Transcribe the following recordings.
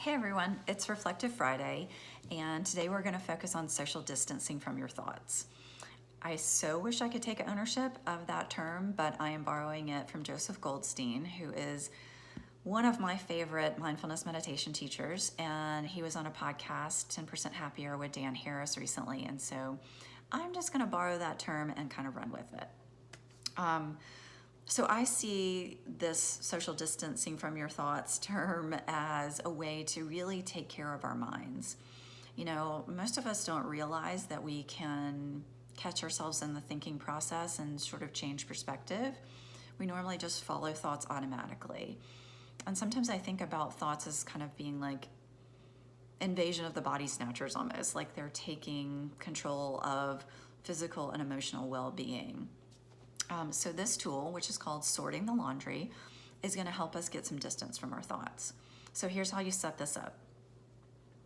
Hey everyone, it's Reflective Friday, and today we're going to focus on social distancing from your thoughts. I so wish I could take ownership of that term, but I am borrowing it from Joseph Goldstein, who is one of my favorite mindfulness meditation teachers, and he was on a podcast, 10% Happier, with Dan Harris recently, and so I'm just going to borrow that term and kind of run with it. So I see this social distancing from your thoughts term as a way to really take care of our minds. You know, most of us don't realize that we can catch ourselves in the thinking process and sort of change perspective. We normally just follow thoughts automatically. And sometimes I think about thoughts as kind of being like invasion of the body snatchers almost, like they're taking control of physical and emotional well-being. So this tool, which is called Sorting the Laundry, is going to help us get some distance from our thoughts. So here's how you set this up.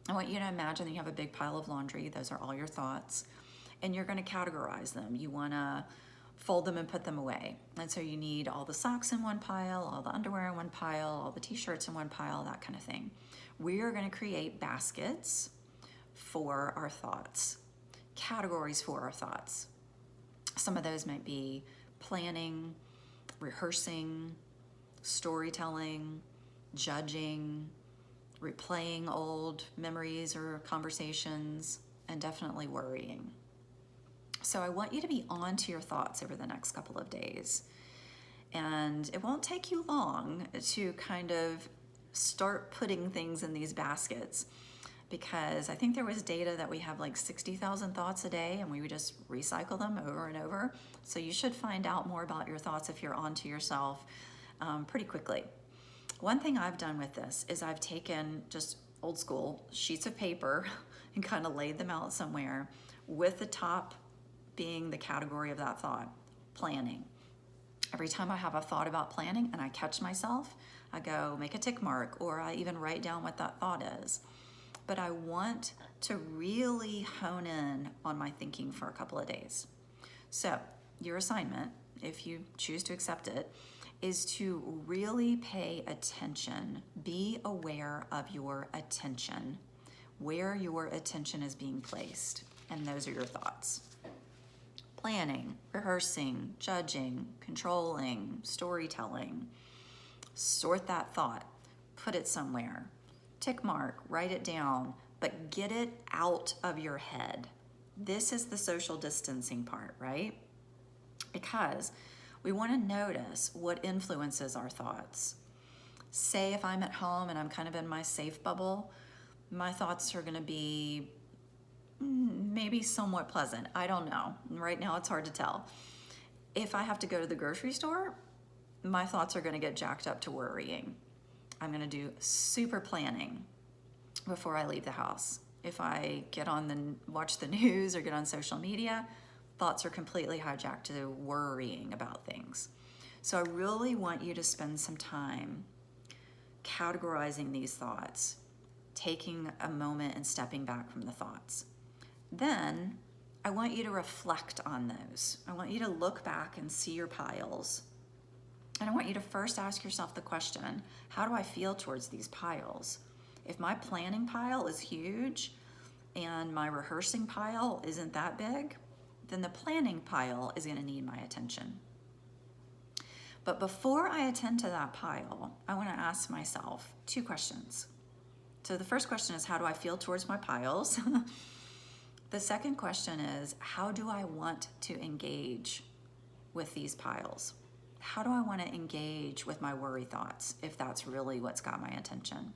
I want you to imagine that you have a big pile of laundry. Those are all your thoughts. And you're going to categorize them. You want to fold them and put them away. And so you need all the socks in one pile, all the underwear in one pile, all the t-shirts in one pile, that kind of thing. We are going to create baskets for our thoughts, categories for our thoughts. Some of those might be planning, rehearsing, storytelling, judging, replaying old memories or conversations, and definitely worrying. So I want you to be on to your thoughts over the next couple of days. And it won't take you long to kind of start putting things in these baskets, because I think there was data that we have like 60,000 thoughts a day and we would just recycle them over and over. So you should find out more about your thoughts if you're onto yourself pretty quickly. One thing I've done with this is I've taken just old school sheets of paper and kind of laid them out somewhere, with the top being the category of that thought, planning. Every time I have a thought about planning and I catch myself, I go make a tick mark, or I even write down what that thought is. But I want to really hone in on my thinking for a couple of days. So your assignment, if you choose to accept it, is to really pay attention. Be aware of your attention, where your attention is being placed. And those are your thoughts. Planning, rehearsing, judging, controlling, storytelling. Sort that thought, put it somewhere. Tick mark, write it down, but get it out of your head. This is the social distancing part, right? Because we want to notice what influences our thoughts. Say if I'm at home and I'm kind of in my safe bubble, my thoughts are going to be maybe somewhat pleasant. I don't know. Right now it's hard to tell. If I have to go to the grocery store, my thoughts are going to get jacked up to worrying. I'm going to do super planning before I leave the house. If I watch the news or get on social media, thoughts are completely hijacked to worrying about things. So I really want you to spend some time categorizing these thoughts, taking a moment and stepping back from the thoughts. Then I want you to reflect on those. I want you to look back and see your piles. And I want you to first ask yourself the question, how do I feel towards these piles? If my planning pile is huge and my rehearsing pile isn't that big, then the planning pile is going to need my attention. But before I attend to that pile, I want to ask myself two questions. So the first question is, how do I feel towards my piles? The second question is, how do I want to engage with these piles? How do I want to engage with my worry thoughts if that's really what's got my attention?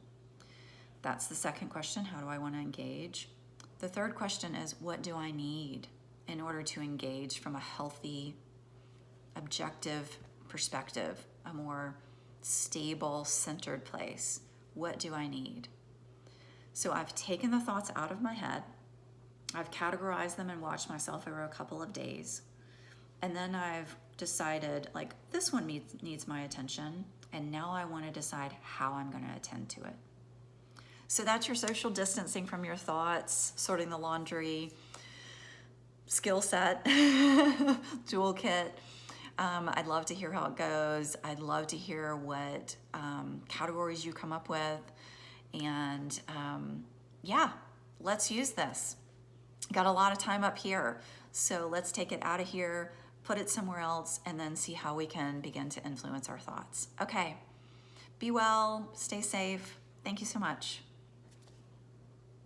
That's the second question. How do I want to engage? The third question is, what do I need in order to engage from a healthy, objective perspective, a more stable, centered place? What do I need? So I've taken the thoughts out of my head. I've categorized them and watched myself over a couple of days. And then I've decided, like, this one needs my attention, and now I want to decide how I'm going to attend to it. So that's your social distancing from your thoughts, sorting the laundry, skill set, toolkit. I'd love to hear how it goes. I'd love to hear what categories you come up with. And yeah, let's use this. Got a lot of time up here, so let's take it out of here, put it somewhere else, and then see how we can begin to influence our thoughts. Okay, be well, stay safe. Thank you so much.